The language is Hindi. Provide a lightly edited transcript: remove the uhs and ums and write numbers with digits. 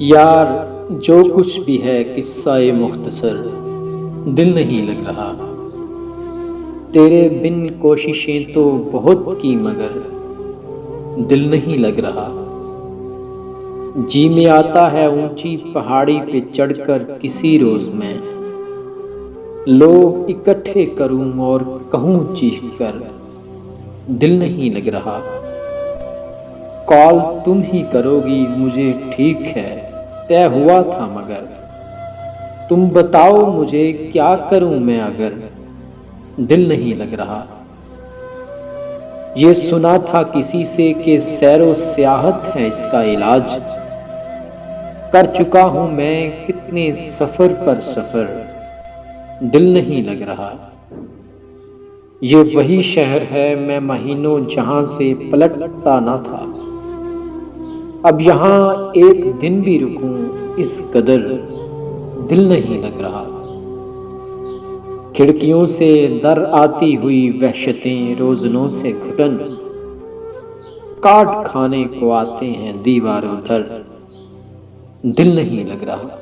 यार, जो कुछ भी है किस्सा ये मुख्तसर, दिल नहीं लग रहा। तेरे बिन कोशिशें तो बहुत की मगर दिल नहीं लग रहा। जी में आता है ऊंची पहाड़ी पे चढ़कर किसी रोज मैं लोग इकट्ठे करूं और कहूं चीख कर, दिल नहीं लग रहा। कॉल तुम ही करोगी मुझे ठीक है, तय हुआ था मगर तुम बताओ मुझे क्या करूं मैं अगर दिल नहीं लग रहा। ये सुना था किसी से कि सैरो सियाहत है इसका इलाज। कर चुका हूं मैं कितने सफर पर सफर, दिल नहीं लग रहा। ये वही शहर है मैं महीनों जहां से पलटता ना था। अब यहां एक दिन भी रुकूं इस कदर दिल नहीं लग रहा। खिड़कियों से दर आती हुई वहशतें रोजनों से घुटन काट खाने को आते हैं दीवारों दर, दिल नहीं लग रहा।